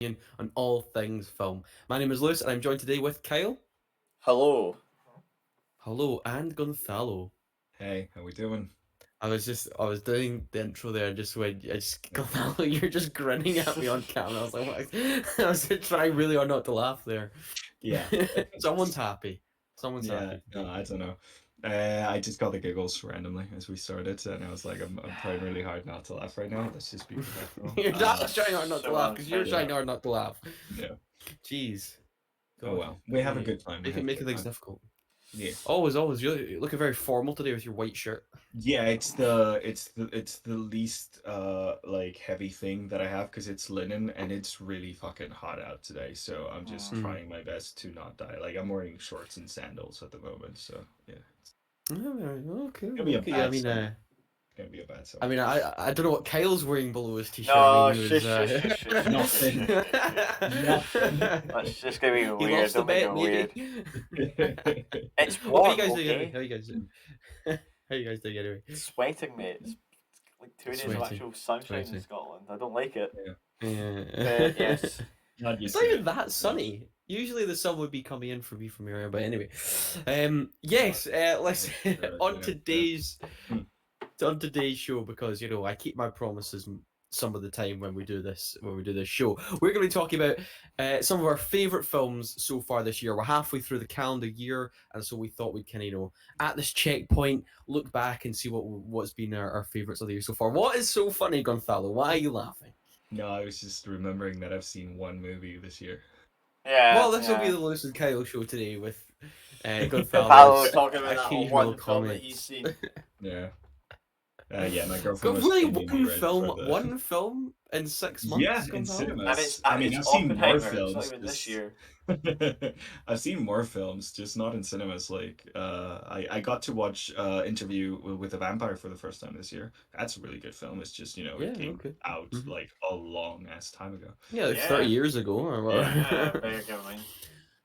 On all things film. My name is Lewis, and I'm joined today with Kyle. Hello. Hello, and Gonzalo. Hey, how we doing? I was doing the intro there, and just when Gonzalo, you're just grinning at me on camera. I was like, what? I was trying really hard not to laugh there. Yeah. Someone's happy. Someone's Yeah, happy no, today. I don't know. I just got the giggles randomly as we started, and I was like, I'm trying really hard not to laugh right now. Let's just be professional. You're not trying hard not to So laugh because you're unfair. trying hard not to laugh. Yeah. Jeez. Oh God. well, we have a good time. Making things difficult. Yeah. Always. You're looking very formal today with your white shirt. Yeah, it's the least like heavy thing that I have because it's linen and it's really fucking hot out today. So I'm just Mm. trying my best to not die. Like I'm wearing shorts and sandals at the moment. So yeah, it's Okay. gonna be a Okay. bad summer. It's gonna be a bad summer. I don't know what Kyle's wearing below his t-shirt. No, He shush, shush, shush, shush, Nothing. shush, shush, shush. That's just gonna be He weird. lost the Don't make bet, it weird. maybe. It's How warm, you guys doing anyway? okay? How you guys doing? How you guys doing anyway? It's sweating, mate. It's like 2 days of Sweating, actual sunshine in sweating. Scotland. I don't like it. Yeah. Yes. Not It's used not to even it. that sunny. Usually the sun would be coming in for me from here, but anyway. Yes, let's on Yeah. today's Hmm. on today's show, because I keep my promises some of the time when we do this show. We're going to be talking about some of our favorite films so far this year. We're halfway through the calendar year, and so we thought we'd kind of at this checkpoint look back and see what's been our favorites of the year so far. What is so funny, Gonzalo? Why are you laughing? No, I was just remembering that I've seen one movie this year. Yeah. Well, this will be yeah. the Lewis and Kyle show today with Paolo Gonzalo's talking about that occasional one film that he's comments. seen. Yeah. Yeah, my girlfriend Got was really sending me right for the... one film in 6 months. Yeah, in Gonzalo? And cinemas. it's I mean, it's I've seen more Oppenheimer. It's not films. even this year. I've seen more films, just not in cinemas. Like, I got to watch Interview with a Vampire for the first time this year. That's a really good film. It's just, Yeah, it came okay. out Mhm. like a long ass time ago. Yeah, like Yeah. 30 years ago or whatever. Yeah, better get mine.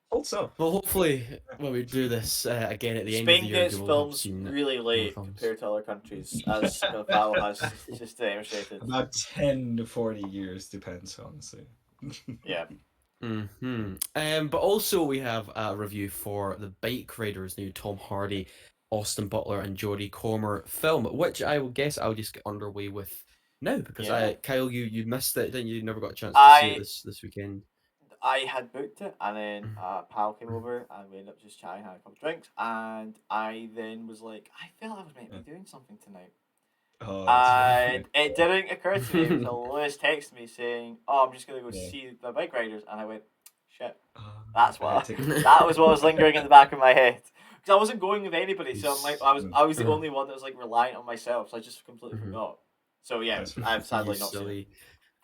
Also, Well, hopefully, when we do this again at the end of Spain the year, gets you will have films seen really late films. compared to other countries, as Gonzalo has just demonstrated. about 10 to 40 years, depends, honestly. Yeah. But also we have a review for the Bikeriders, new Tom Hardy, Austin Butler, and Jodie Comer film, which I will guess I'll just get underway with now because Yeah. Kyle, you missed it, didn't you? You never got a chance to see it this weekend. I had booked it, and then a pal came over, and we ended up just chatting, had a couple of drinks, and I then was like, I felt I was meant to be doing something tonight. Oh, that's And it didn't occur to me until Lewis texted me saying, "Oh, I'm just gonna go Yeah. see the Bikeriders," and I went, "Shit." right. That's I had what tickets. that was what was lingering in the back of my head because I wasn't going with anybody, so I'm like, I was the Mhm. only one that was like reliant on myself, so I just completely Mhm. forgot. So yeah, That's I've You sadly not seen it. silly,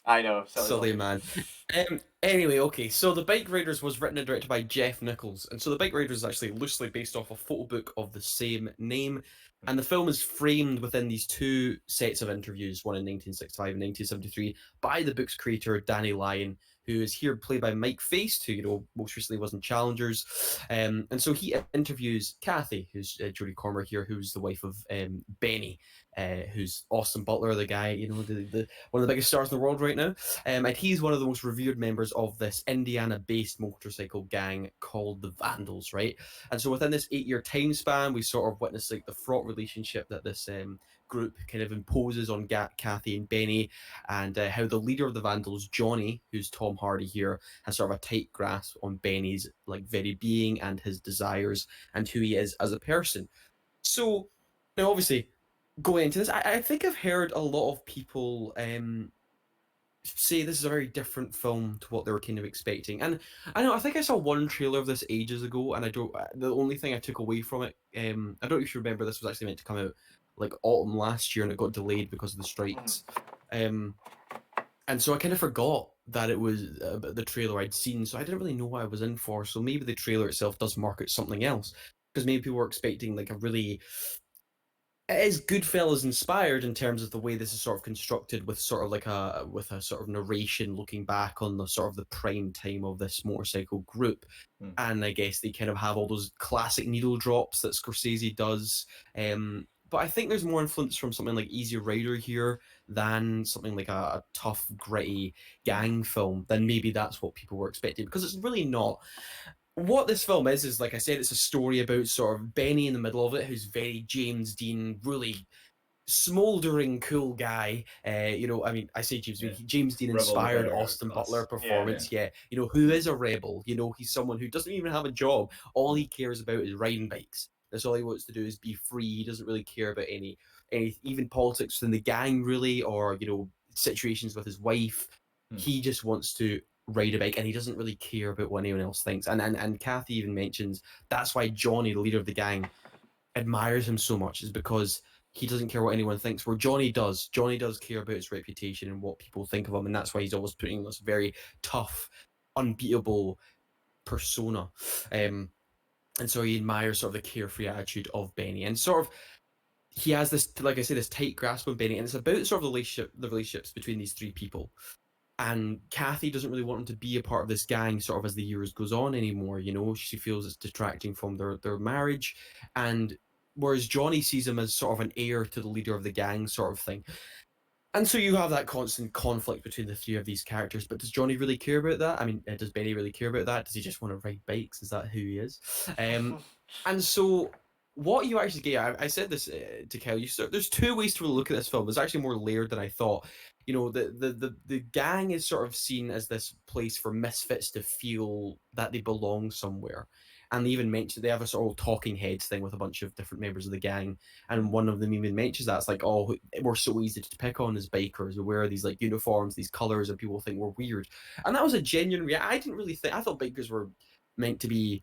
I know, silly man. Anyway, okay, so the Bikeriders was written and directed by Jeff Nichols, and so the Bikeriders is actually loosely based off a photo book of the same name, and the film is framed within these two sets of interviews, one in 1965 and 1973, by the book's creator Danny Lyon, who is here played by Mike Faist, who most recently was in Challengers, and so he interviews Kathy, who's Jodie Comer here, who's the wife of Benny, who's Austin Butler, the guy, the one of the biggest stars in the world right now. And he's one of the most revered members of this Indiana-based motorcycle gang called the Vandals, right? And so within this 8-year time span, we sort of witness like the fraught relationship that this group kind of imposes on Kathy and Benny, and how the leader of the Vandals, Johnny, who's Tom Hardy here, has sort of a tight grasp on Benny's like very being and his desires and who he is as a person. So now, obviously, going into this, I think I've heard a lot of people say this is a very different film to what they were kind of expecting. And I think I saw one trailer of this ages ago, and I don't. The only thing I took away from it, I don't know if you remember, this was actually meant to come out like autumn last year, and it got delayed because of the strikes. And so I kind of forgot that it was the trailer I'd seen, so I didn't really know what I was in for. So maybe the trailer itself does market something else, because maybe people were expecting like a really, it is Goodfellas inspired in terms of the way this is sort of constructed, with sort of like a sort of narration looking back on the sort of the prime time of this motorcycle group. And I guess they kind of have all those classic needle drops that Scorsese does. but I think there's more influence from something like Easy Rider here than something like a tough, gritty gang film. Then maybe that's what people were expecting, because it's really not. What this film is like I said, it's a story about sort of Benny in the middle of it, who's very James Dean, really smoldering cool guy. I mean, I say James Dean, James Dean Rebel inspired without a Austin cause. Butler performance. Yeah. Who is a rebel. He's someone who doesn't even have a job. All he cares about is riding bikes. That's all he wants to do, is be free. He doesn't really care about any even politics within the gang, really, or situations with his wife. He just wants to ride a bike, and he doesn't really care about what anyone else thinks. And Kathy even mentions that's why Johnny, the leader of the gang, admires him so much, is because he doesn't care what anyone thinks, where Johnny does. Johnny does care about his reputation and what people think of him, and that's why he's always putting this very tough, unbeatable persona. And so he admires sort of the carefree attitude of Benny, and sort of he has this, like I say, this tight grasp on Benny, and it's about sort of the relationships between these three people. And Kathy doesn't really want him to be a part of this gang sort of as the years goes on anymore. She feels it's detracting from their marriage, and whereas Johnny sees him as sort of an heir to the leader of the gang sort of thing. And so you have that constant conflict between the three of these characters. But does Johnny really care about that? I mean, does Benny really care about that? Does he just want to ride bikes? Is that who he is? And so what you actually get, I said this to Kyle, there's two ways to look at this film. It's actually more layered than I thought. The gang is sort of seen as this place for misfits to feel that they belong somewhere. And they even mention, they have a sort of talking heads thing with a bunch of different members of the gang. And one of them even mentions that. It's like, oh, we're so easy to pick on as bikers. We wear these like uniforms, these colors, and people think we're weird. And that was a genuine reaction. I didn't really think, I thought bikers were meant to be,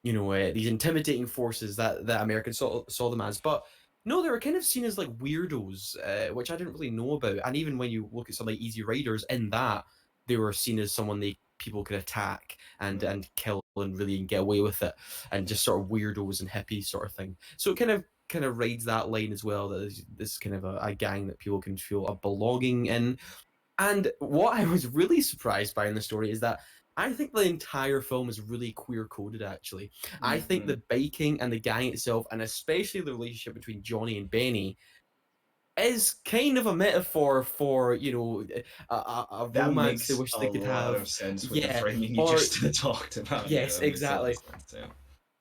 these intimidating forces that Americans saw them as. But no, they were kind of seen as like weirdos, which I didn't really know about. And even when you look at some like Easy Riders, in that they were seen as someone people could attack and kill and really get away with it, and just sort of weirdos and hippies sort of thing. So it kind of rides that line as well, that this kind of a gang that people can feel a belonging in. And what I was really surprised by in the story is that I think the entire film is really queer coded, actually. I think the biking and the gang itself, and especially the relationship between Johnny and Benny, is kind of a metaphor for, a That romance they makes wish a they could lot have. of sense with the Yeah, framing you or just talked about. yes, That makes a lot exactly. of sense, yeah.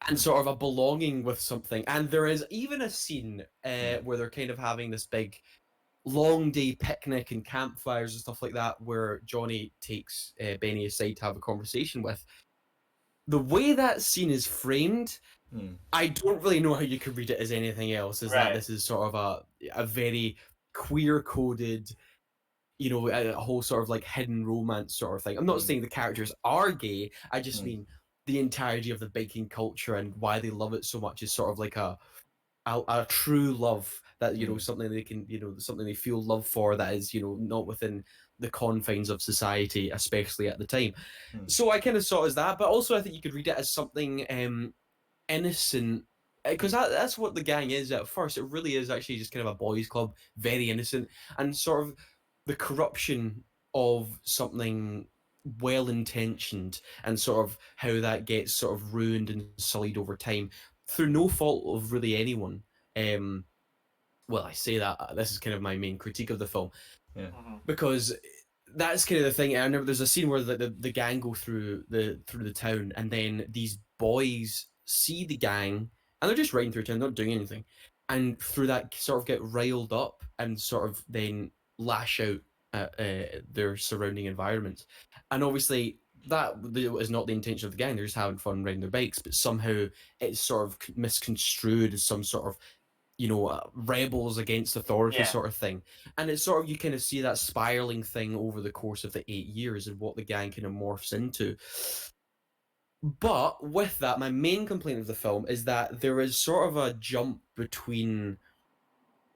And sort of a belonging with something. And there is even a scene where they're kind of having this big long day picnic and campfires and stuff like that, where Johnny takes Benny aside to have a conversation with. The way that scene is framed, I don't really know how you could read it as anything else. Is that this is sort of a very queer coded, a whole sort of like hidden romance sort of thing. I'm not saying the characters are gay. I just mean the entirety of the biking culture and why they love it so much is sort of like a true love, that something they can, something they feel love for, that is not within the confines of society, especially at the time. So I kind of saw it as that, but also I think you could read it as something innocent, because that's what the gang is at first. It really is actually just kind of a boys club, very innocent, and sort of the corruption of something well intentioned, and sort of how that gets sort of ruined and sullied over time through no fault of really anyone. Well, I say that this is kind of my main critique of the film, because that's kind of the thing. I remember there's a scene where the gang go through the town, and then these boys see the gang, and they're just riding through town, not doing anything, and through that sort of get riled up and sort of then lash out at their surrounding environment. And obviously that is not the intention of the gang. They're just having fun riding their bikes, but somehow it's sort of misconstrued as some sort of rebels against authority sort of thing. And it's sort of, you kind of see that spiraling thing over the course of the 8 years and what the gang kind of morphs into. But with that, my main complaint of the film is that there is sort of a jump between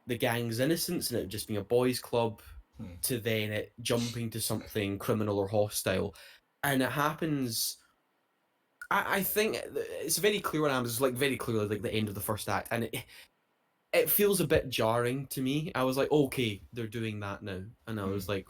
the gang's innocence and it just being a boys club to then it jumping to something criminal or hostile. And it happens, I think it's very clear on Amazon, it's like very clearly like the end of the first act, and it feels a bit jarring to me. I was like, okay, they're doing that now. And I was like,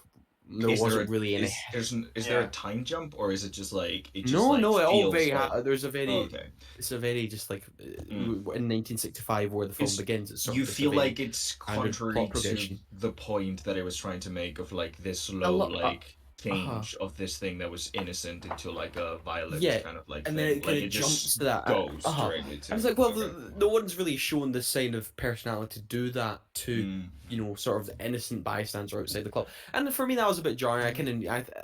there Is there wasn't really any. is there a time jump, or is it just like it just No, like no, it all feels very. like There's a very. oh, okay. It's a very just like Mm. in 1965 where the film It's begins. It's sort you of just a feel very like it's standard contrary plot to progression. the point that it was trying to make of like this A slow lot. like Uh-huh. change of this thing that was innocent into like a violent Yeah, kind of like and then thing. it kind Like of it jumps just to that. goes Uh-huh. directly I was to like, well, okay. no one's really shown the sign of personality to do that to, Mm, sort of the innocent bystander outside the club. And for me, that was a bit jarring.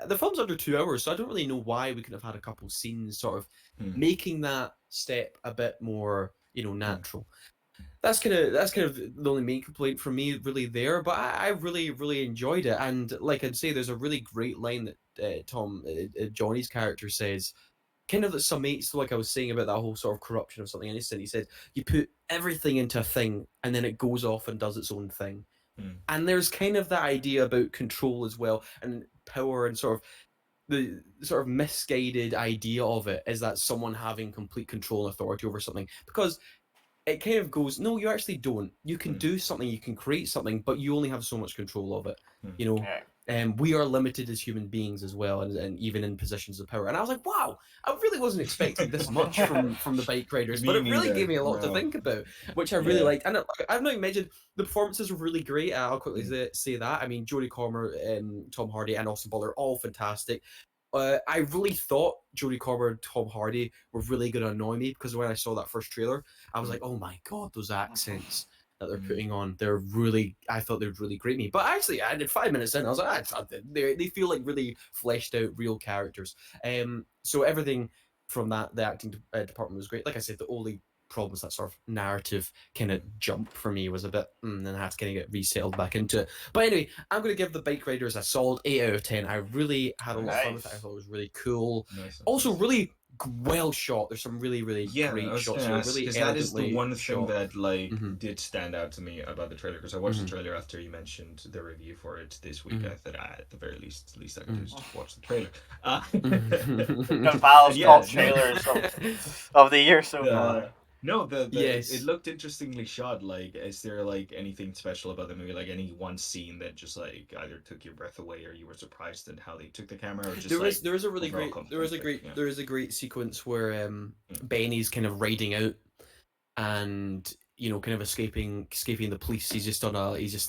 The film's under 2 hours, so I don't really know why we could have had a couple scenes sort of mm, making that step a bit more, mm, natural. That's kind of the only main complaint for me really there, but I really really enjoyed it. And like I'd say, there's a really great line that Johnny's character says, kind of that summates, like I was saying about that whole sort of corruption of something innocent. He said, you put everything into a thing and then it goes off and does its own thing. mm, And there's kind of that idea about control as well, and power, and sort of the sort of misguided idea of it is that someone having complete control and authority over something, because it kind of goes, no, you actually don't. You can mm, do something, you can create something, but you only have so much control of it. mm. You know, Yeah. we are limited as human beings as well, and even in positions of power. And I was like, wow, I really wasn't expecting this much from the Bike Riders, but Me it really neither. gave me a lot to No. think about, which I really Yeah. liked. And I've not even mentioned the performances were really great. I'll quickly Mm. say that. I mean, Jodie Comer, Tom Hardy, and Austin Butler, all fantastic. I really thought Jodie Comer and Tom Hardy were really going to annoy me, because when I saw that first trailer, I was Mm. like, oh my god, those accents that they're Mm. putting on, I thought they'd really grate me. But actually, I did 5 minutes in, I was like, they feel like really fleshed out real characters. So everything from the acting department was great. Like I said, the only problem was that sort of narrative kind of jump for me was a bit, and I had to kind of get resettled back into it. But anyway, I'm going to give the Bike Riders a solid 8 out of 10. I really had a lot of fun with it. I Nice. thought it was really cool. Nice. Also, really well shot. There's some really, really Yeah, I great was shots gonna here. ask Really because that is the elegantly one thing shot. that like Mhm. did stand out to me about the trailer, because I watched Mhm. the trailer after you mentioned the review for it this week. Mhm. I thought at the very least I could just watch the trailer. The And Val's yeah, top no. trailers of the year so far. No, it Yes. looked interestingly shot. Like, is there like anything special about the movie? Like any one scene that just like either took your breath away, or you were surprised at how they took the camera, or just There is a really overall great there is a great yeah. there is a great sequence where Benny's kind of riding out and kind of escaping the police. He's just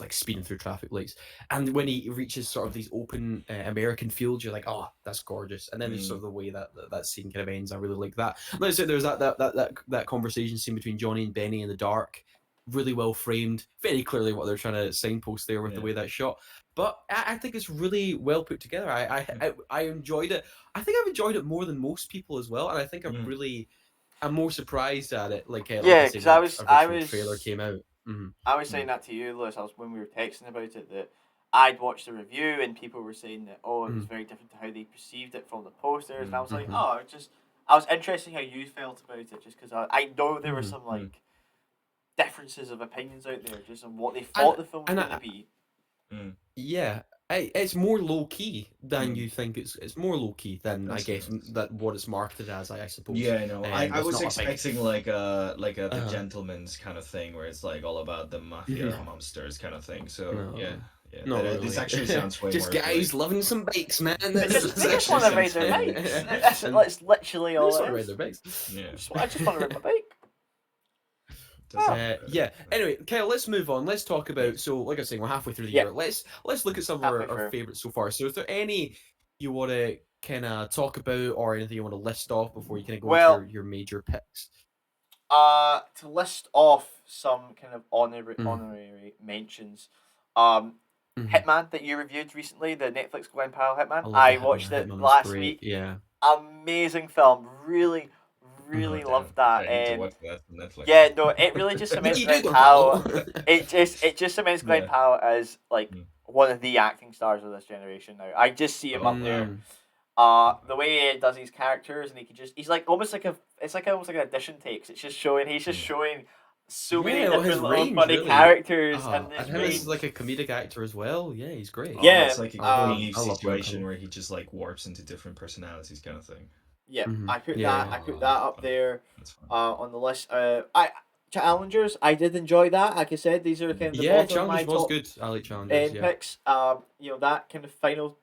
like speeding through traffic lights, and when he reaches sort of these open American fields, you're like, oh, that's gorgeous. And then there's sort of the way that scene kind of ends. I really like that. Like I said, there's that conversation scene between Johnny and Benny in the dark, really well framed, very clearly what they're trying to signpost there with the way that's shot. But I think it's really well put together. I enjoyed it. I think I've enjoyed it more than most people as well, and I think I'm more surprised at it. Like I Yeah, said, because when I the was original trailer came out. I was saying that to you, Lewis. When we were texting about it, that I'd watched the review and people were saying that it was very different to how they perceived it from the posters, and I was like, I was interested in how you felt about it, just because I know there were some like differences of opinions out there, just on what they thought the film was going to be. Yeah, it's more low key than you think. It's more low key than That's I guess nice. that what it's marketed as. I suppose. Yeah, no, I It's was not a expecting big- like a the gentleman's kind of thing, where it's like all about the mafia monsters kind of thing. So No. yeah, Not this really. actually sounds way just more guys like, loving some bikes, man. They just want to ride their bikes. That's literally all Just it want to ride is. their bikes. yeah. I just want to ride my bike. Yeah. Anyway, Kyle, let's move on. Let's talk about. So, like I was saying, we're halfway through the Yeah. year. Let's look at some of Halfway our through. favorites so far. So, is there any you want to kind of talk about, or anything you want to list off before you kind of go into your major picks? To list off some kind of honorary mentions, Hitman that you reviewed recently, the Netflix Glen Powell Hitman. I watched it last week. Yeah. Amazing film. Really loved that. I need to watch that on Netflix. Yeah, no, it really just cements Glen Powell. It just cements Glen Powell as like one of the acting stars of this generation now. I just see him up there. The way he does his characters, and he's like almost like almost like an audition takes. It's just showing he's just showing so many different little funny characters, and him as like a comedic actor as well. Yeah, he's great. Yeah, it's like a funny situation where he just like warps into different personalities, kind of thing. Yeah, I put that up there on the list. Challengers, I did enjoy that. Like I said, these are kind of the bottom of my top good. I like Challengers. picks. That kind of final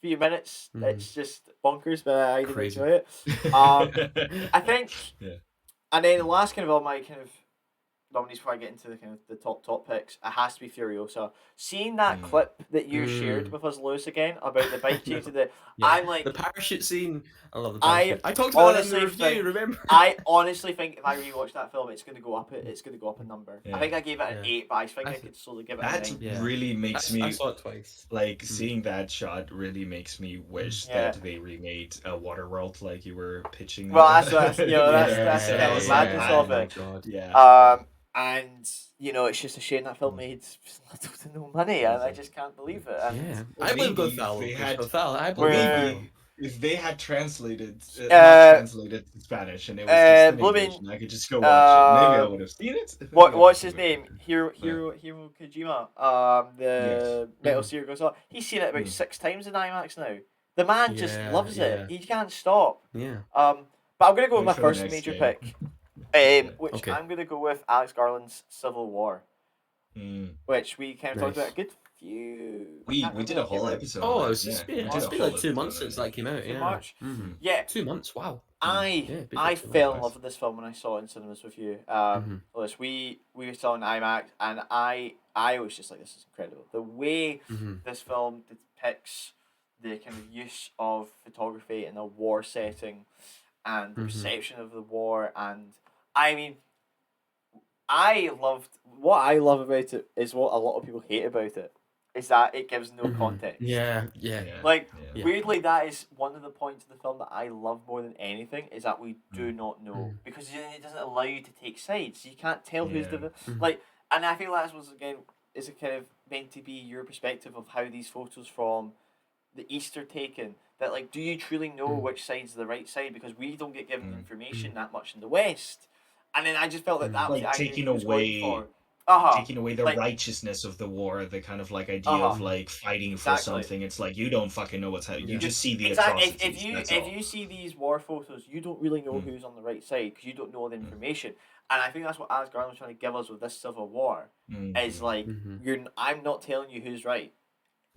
few minutes. Mhm. It's just bonkers, but I did Crazy. enjoy it. I think, Yeah. and then the last kind of all my kind of nominees before I get into the kind of the top picks, it has to be Furiosa. Seeing that clip that you shared with us, Lewis, again about the bike change, I'm like, the parachute scene. I love the I parachute. I talked about that in the honestly review. think Remember? I honestly think if I rewatch that film, it's going to go up. It's going to go up in number. Yeah. I think I gave it an Yeah. 8, but I think I could slowly give it a That 9. Yeah. really makes I me saw it twice. like seeing that shot really makes me wish Yeah. that they remade a Waterworld like you were pitching. Well, that's you know that's the kind of Yeah. madness of Oh my it. god. Yeah. And you know, it's just a shame that film made little to no money, and I just can't believe it. And Yeah. Well, I believe maybe Gothal. they had- Gothal. I Where- believe you. If they had translated, not Uh, translated to Spanish, and it was just in blooming, English, and I could just go watch it, maybe I would have seen it. What's his name? Yeah. Hiro Kojima. The Metal Gear goes on. He's seen it about 6 times in IMAX now. The man just loves it. He can't stop. Yeah. But I'm gonna go with my Wait for the first next major game. pick, which Okay. I'm gonna go with Alex Garland's Civil War, Mm. which we kind of talked Nice. about a good few. We can't did remember a whole what it episode. Oh, on it's that, just yeah. been, We did it's a been whole like 2 episode months on since that. that came out. In Yeah. March. Mm-hmm. Yeah, 2 months. Wow. I Yeah, been I like 2 fell in months. love with this film when I saw it in cinemas with you. Mhm. Lewis, we saw it in IMAX, and I was just like, this is incredible. The way Mhm. this film depicts the kind of use of photography in a war setting, and the Mhm. perception of the war, and I mean, what I love about it is what a lot of people hate about it, is that it gives no Mhm. context. Yeah. Like, Yeah. weirdly, that is one of the points of the film that I love more than anything, is that we do Mm. not know. Mm. Because it doesn't allow you to take sides. You can't tell who's Yeah. the... Mhm. Like, and I feel that was, again, is a kind of meant to be your perspective of how these photos from the East are taken. That, like, do you truly know Mm. which side's the right side? Because we don't get given Mm. information that much in the West. And then I just felt that Mm. that was Like the idea taking he was away- going for. Taking away the Like- righteousness of the war, the kind of like idea of like fighting for Exactly. something. It's like you don't fucking know what's happening. You Yeah. just see the Exactly. atrocities. If that's all. you see these war photos, you don't really know Mm. who's on the right side because you don't know the information. And I think that's what Alex Garland was trying to give us with this Civil War. Mm. Is like Mhm. I'm not telling you who's right.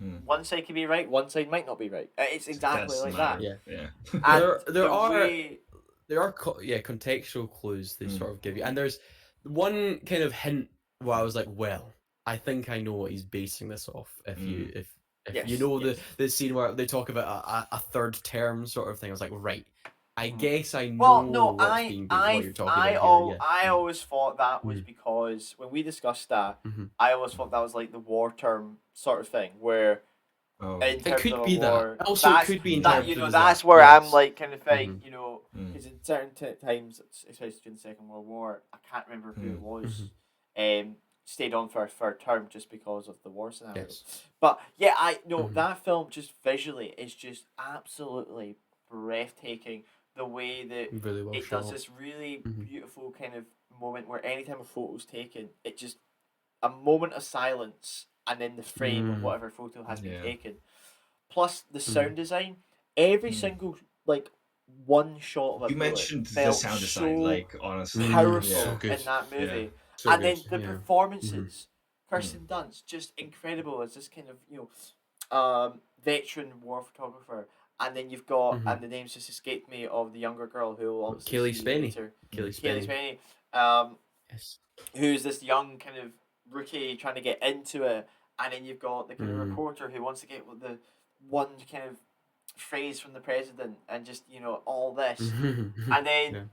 Mm. One side can be right, one side might not be right. It's exactly That's like the that. matter. Yeah. Yeah. And There the are- way- There are contextual clues they Mm. sort of give you, and there's one kind of hint where I was like, well, I think I know what he's basing this off. If you if Yes, you know yes. the scene where they talk about a third term sort of thing, I was like, right, I Mhm. guess I know Well, no, what's being what you're talking about here. I always thought that was Mm. because when we discussed that, Mhm. I always thought that was like the war term sort of thing where Oh. in terms could of a be that. war, Also, it that's- could be in that terms you know of that's that. where I'm Yes. like kind of think Mhm. you know Mm. because in certain times, especially during the Second World War, I can't remember who it Mm. was, stayed on for a term just because of the war scenario. Yes. But yeah, I know Mhm. that film just visually is just absolutely breathtaking. The way that Really well it shot. does this really Mhm. beautiful kind of moment where anytime a photo's taken, it just a moment of silence and then the frame of Mm. whatever photo has been Yeah. taken. Plus the sound design, every Mm. single like one shot of a You bullet mentioned the felt sound design, so like honestly, powerful so good. in that movie. So And good, then the yeah. performances, Kirsten Dunst, just incredible as this kind of veteran war photographer. And then you've got, Mhm. and the name's just escaped me, of the younger girl who will obviously Kaylee see Spenny. later. Kaylee Kaylee Spenny. Spenny, Yes. who's this young kind of rookie trying to get into it, and then you've got the kind of Mm. reporter who wants to get the one kind of phrase from the president, and just all this, and then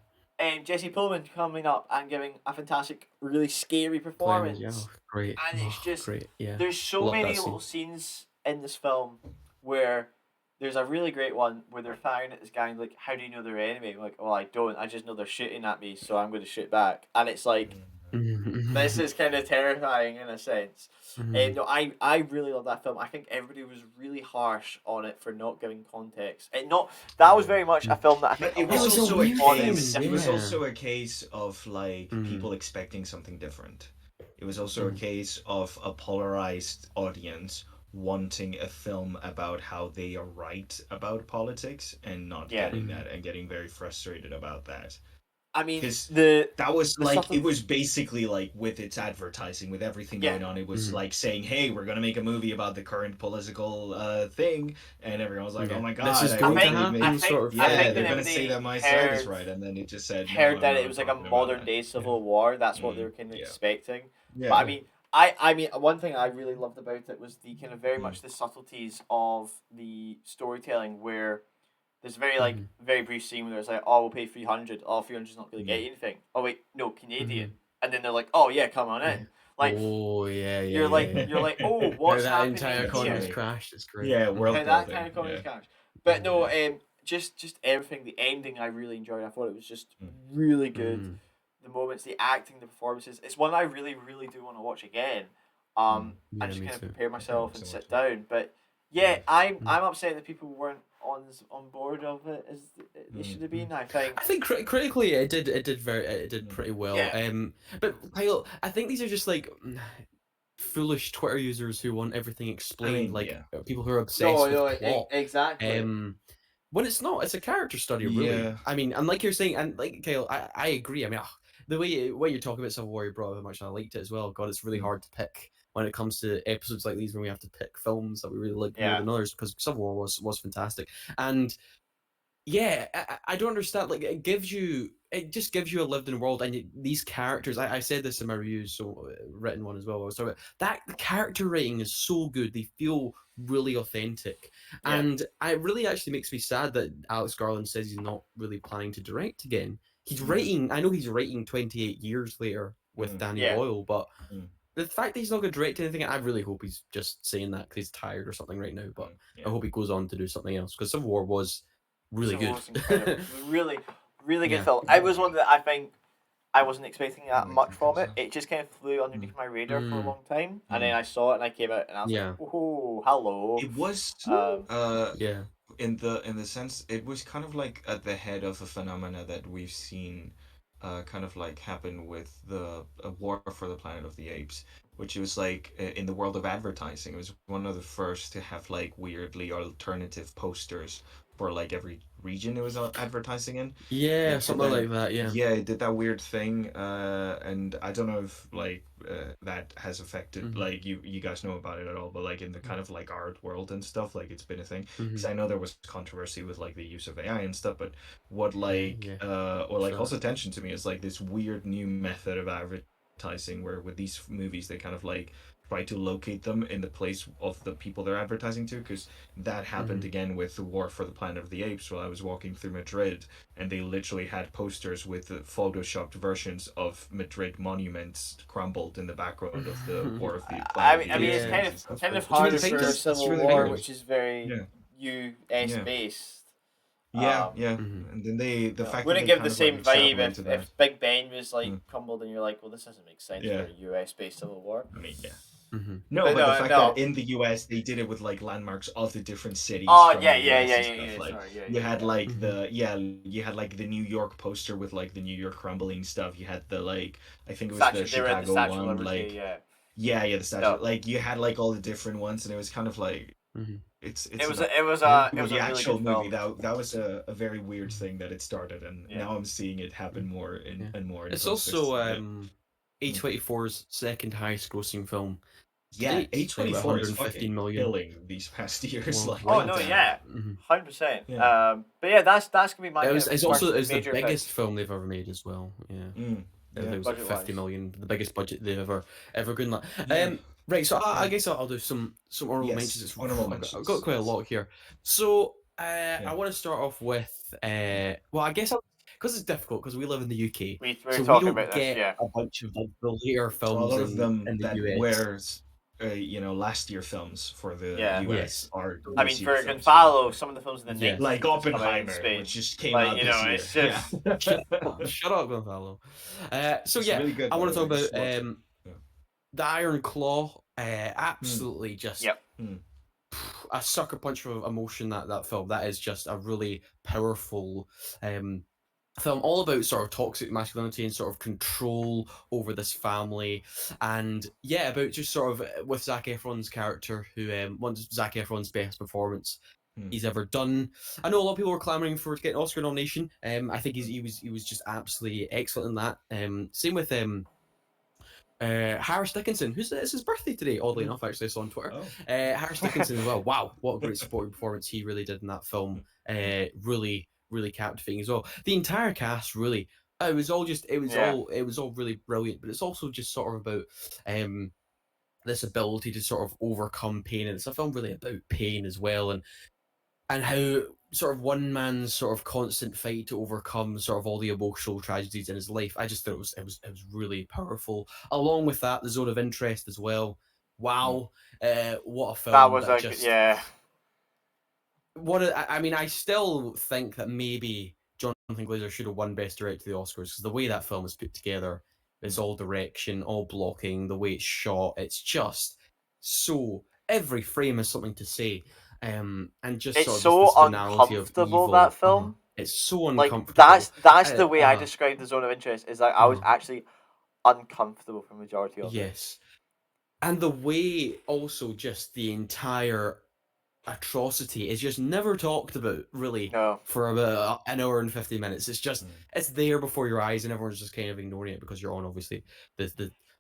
Jesse Pullman coming up and giving a fantastic, really scary performance. Yeah, great. And it's just great. Yeah. there's so Love many that scene. little scenes in this film where there's a really great one where they're firing at this guy and like, how do you know they're enemy? I'm like, well, I don't. I just know they're shooting at me, so I'm going to shoot back. And it's like, this is kind of terrifying in a sense. No, I really love that film. I think everybody was really harsh on it for not giving context. That was very much a film that I think But it was was a also a weird case. thing, It was yeah. also a case of like Mm. people expecting something different. It was also a Mm. case of a polarized audience wanting a film about how they are right about politics and not Yeah. getting Mm. that and getting very frustrated about that. I mean, that was the like sort of- it was basically like with its advertising, with everything Yeah. going on, it was Mhm. like saying, "Hey, we're gonna make a movie about the current political thing," and everyone was like, Yeah. "Oh my This god, is I going hope to they happen, make." I think sort of. Yeah, that they're gonna say that my side is right, and then it just said, "No, I'm that it not was like a talking about modern that." day civil war. That's what they were kind of Yeah. expecting. Yeah. But I mean, I mean, one thing I really loved about it was the kind of very much the subtleties of the storytelling, where there's very like very brief scene where it's like, oh, we'll pay 300. Oh, 300's not going to get anything. Oh wait, no, Canadian. And then they're like, oh yeah, come on in. Like, oh yeah, yeah. you're like, oh, How what's that happening entire economy's here? crashed. It's great. Yeah, How world that building. kind of economy's Yeah. crashed. But no, just everything. The ending I really enjoyed. I thought it was just really good. The moments, the acting, the performances. It's one I really, really do want to watch again. I Yeah, just me kind of too. prepare myself so and much sit too. down. But yeah, I'm upset that people weren't on board of it as they should have been. I think. I think critically it did pretty well. Yeah. But Kyle, I think these are just like foolish Twitter users who want everything explained, like people who are obsessed with plot. Exactly. When it's not, it's a character study, really. Yeah. I mean, and like you're saying, and like Kyle, I agree. I mean, the way you're talking about Civil War, you brought up how much I liked it as well. God, it's really hard to pick when it comes to episodes like these when we have to pick films that we really like more than others, because Civil War was fantastic. And yeah, I don't understand. Like, it just gives you a lived-in world, and these characters. I said this in my reviews, so written one as well. I was talking about that. The character writing is so good; they feel really authentic, and it really actually makes me sad that Alex Garland says he's not really planning to direct again. He's writing. I know he's writing 28 years later with Danny Boyle, but the fact that he's not going to direct anything, I really hope he's just saying that because he's tired or something right now. But I hope he goes on to do something else, because Civil War was really good. Really, really good film. I was one that I think I wasn't expecting that much from it. It just kind of flew underneath my radar for a long time, and then I saw it and I came out and I was like, "Oh, hello!" It was in the sense it was kind of like at the head of a phenomena that we've seen kind of like happen with the War for the Planet of the Apes, which was like in the world of advertising. It was one of the first to have like weirdly alternative posters for like every region it was advertising in. Yeah, something like that. Yeah, it did that weird thing, and I don't know if like that has affected like you guys know about it at all, but like in the kind of like art world and stuff, like it's been a thing. Because I know there was controversy with like the use of AI and stuff, but what like or like also tension to me is like this weird new method of advertising where with these movies they kind of like try to locate them in the place of the people they're advertising to, because that happened again with the War for the Planet of the Apes. While I was walking through Madrid, and they literally had posters with the photoshopped versions of Madrid monuments crumbled in the background of the War of the Planet. I mean, it's kind of harder for Civil War, which is very US based. And then the fact wouldn't that they give the same vibe if Big Ben was like crumbled and you're like, well, this doesn't make sense for a US based Civil War. I mean, No, but the fact that in the US they did it with like landmarks of the different cities. Oh from yeah. You had like you had like the New York poster with like the New York crumbling stuff. You had the like I think it was the Chicago one, like the statue. Like you had like all the different ones, and it was kind of like it was the actual movie that was a very weird thing that it started, and now I'm seeing it happen more and more. It's also A24's second highest grossing film. Yeah, A24 is 115 million killing these past years. Well, like, oh no, 100%. But yeah, that's gonna be my. It's the major biggest film they've ever made as well. It was like 50 million, the biggest budget they've ever got. Right, so I guess I'll do some honorable mentions. I've got quite a lot here. So I want to start off with well, I guess because it's difficult because we live in the UK, we're so we talking don't about get this, a bunch of the later films. A lot of them in the that US. last year films for the US are. I mean, for Gonzalo, some of the films in the 90s, like Oppenheimer, which just came out this year. It's just shut up, Gonzalo. So it's really good, I want to talk about the Iron Claw. Absolutely just a sucker punch of emotion. That film, that is just a really powerful film, all about sort of toxic masculinity and sort of control over this family, and about just sort of with Zac Efron's character, who wants Zac Efron's best performance he's ever done. I know a lot of people were clamoring for to get an Oscar nomination. I think he was just absolutely excellent in that. Same with Harris Dickinson, it's his birthday today, oddly enough, actually, I saw on Twitter. Harris Dickinson as well. Wow, what a great supporting performance he really did in that film. Really, really captivating as well. The entire cast, really, it was all really brilliant. But it's also just sort of about this ability to sort of overcome pain, and it's a film really about pain as well, and how sort of one man's sort of constant fight to overcome sort of all the emotional tragedies in his life. I just thought it was really powerful. Along with that, the zone of interest as well. Wow, what a film! That was I mean, I still think that maybe Jonathan Glazer should have won Best Director of the Oscars, because the way that film is put together, it's all direction, all blocking, the way it's shot, it's just so, every frame has something to say. And just it's sort of so this banality of uncomfortable, evil. that film. It's so Like, uncomfortable. that's the way I describe the zone of interest, is that I was actually uncomfortable for the majority of it. Yes. And the way also just the entire atrocity is just never talked about, really, for about an hour and 50 minutes. It's just it's there before your eyes, and everyone's just kind of ignoring it because you're on, obviously,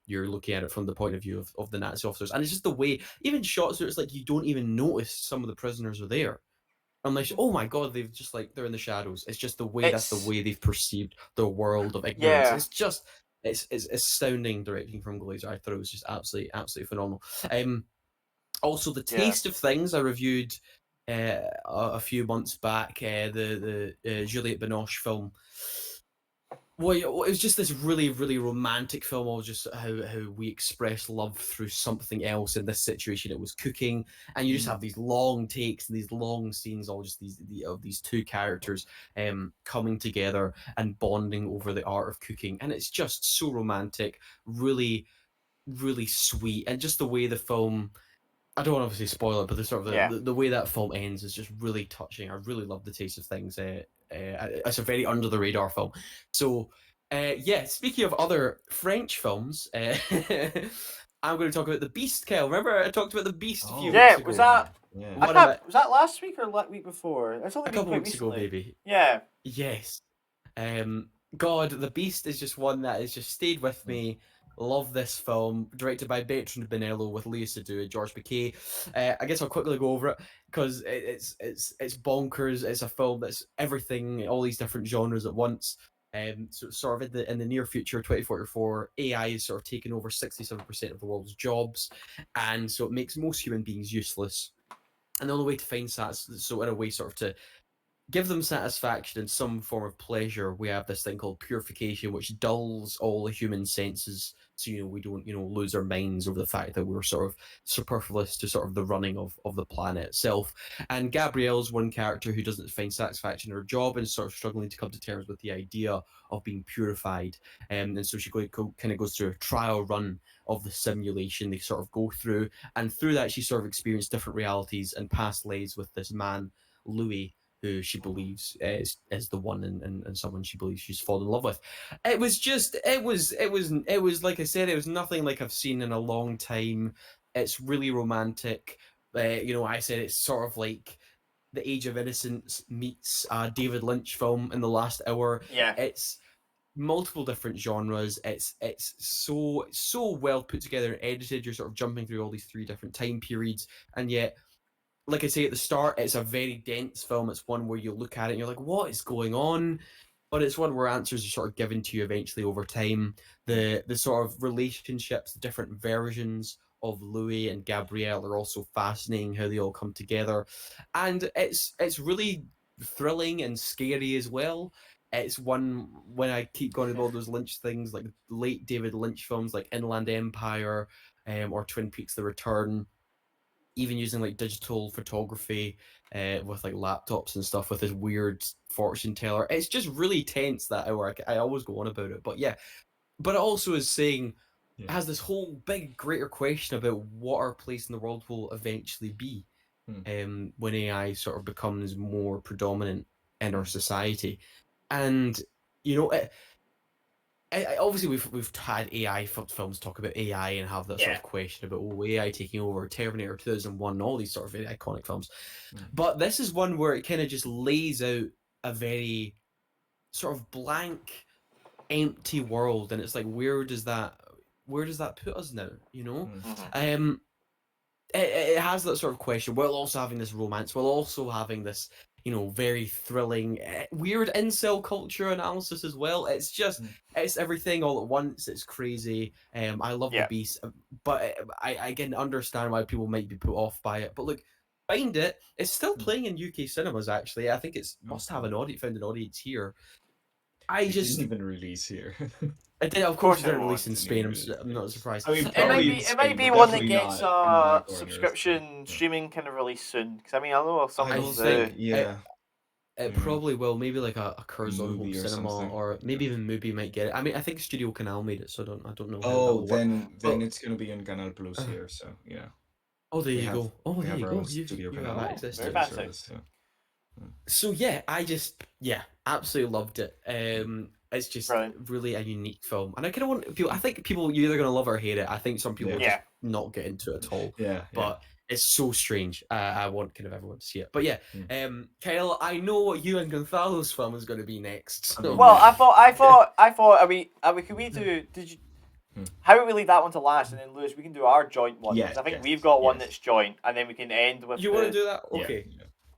you're looking at it from the point of view of the Nazi officers. And it's just the way, even shots where it's like you don't even notice some of the prisoners are there, unless, oh my god, they've just, like, they're in the shadows. It's just the way, that's the way they've perceived the world of ignorance. It's just, it's astounding directing from Glazer. I thought it was just absolutely phenomenal. Also, The Taste of Things, I reviewed a few months back, the Juliette Binoche film. Well, it was just this really, really romantic film of just how we express love through something else. In this situation, it was cooking, and you just have these long takes and these long scenes, all just these two characters coming together and bonding over the art of cooking, and it's just so romantic, really, really sweet, and just the way the film, I don't want to obviously spoil it, but the sort of the way that film ends is just really touching. I really love The Taste of Things. It's a very under the radar film. So, speaking of other French films, I'm going to talk about The Beast, Kel. Remember I talked about The Beast a few weeks ago? Was that last week or week before? It's only a couple weeks recently. Ago, baby. Yeah. Yes. God, The Beast is just one that has just stayed with me. Love this film, directed by Bertrand Bonello with Léa Seydoux and Georges Piquet. I guess I'll quickly go over it because it's bonkers. It's a film that's everything, all these different genres at once. So sort of in the near future, 2044, AI is sort of taking over 67% of the world's jobs, and so it makes most human beings useless. And the only way to find so in a way, sort of to give them satisfaction and some form of pleasure, we have this thing called purification, which dulls all the human senses, so we don't lose our minds over the fact that we're sort of superfluous to sort of the running of the planet itself. And Gabrielle's one character who doesn't find satisfaction in her job and sort of struggling to come to terms with the idea of being purified, and so she kind of goes through a trial run of the simulation they sort of go through, and through that she sort of experienced different realities and past lives with this man Louis, who she believes is the one, and someone she believes she's fallen in love with. It was like I said, it was nothing like I've seen in a long time. It's really romantic. I said it's sort of like The Age of Innocence meets a David Lynch film in the last hour. Yeah. It's multiple different genres. It's so well put together and edited. You're sort of jumping through all these three different time periods, and yet, like I say at the start, it's a very dense film. It's one where you look at it and you're like, what is going on? But it's one where answers are sort of given to you eventually over time. The sort of relationships, the different versions of Louis and Gabrielle are also fascinating, how they all come together. And it's really thrilling and scary as well. It's one, when I keep going to all those Lynch things, like late David Lynch films like Inland Empire, or Twin Peaks The Return, even using like digital photography with like laptops and stuff with this weird fortune teller. It's just really tense, that hour. I always go on about it, but yeah. But it also is saying, it has this whole big greater question about what our place in the world will eventually be when AI sort of becomes more predominant in our society. And obviously we've had AI films talk about AI and have that sort of question about AI taking over, Terminator 2001, all these sort of very iconic films. But this is one where it kind of just lays out a very sort of blank, empty world, and it's like, where does that put us now? You know, it has that sort of question while also having this romance, while also having this, you know, very thrilling, weird incel culture analysis as well. It's just, it's everything all at once. It's crazy. I love the Beast, but I can understand why people might be put off by it. But look, find it. It's still playing in UK cinemas. Actually, I think it's must have found an audience here. It didn't even release here. It did, of course, it didn't release in Spain. I'm not surprised. I mean, it might be one that gets subscription streaming kind of release soon. Because I mean, I know some people do. It probably will. Maybe like a Curzon Home Cinema, or maybe even Mubi might get it. I mean, I think Studio Canal made it, so I don't know. Oh, then it's gonna be in Canal Plus here. So yeah. Oh, there you go. Oh, there you go. You have access to it. So yeah, I just absolutely loved it. It's just really a unique film, and I kind of want people. I think people, you're either gonna love or hate it. I think some people will just not get into it at all. But it's so strange. I want kind of everyone to see it. But yeah, Kyle, I know what you and Gonzalo's film is going to be next. So. Well, I thought. Are we? Can we do? Did you? How about we leave that one to last, and then Lewis, we can do our joint one. Yes, I think we've got one that's joint, and then we can end with. You want to do that? Okay.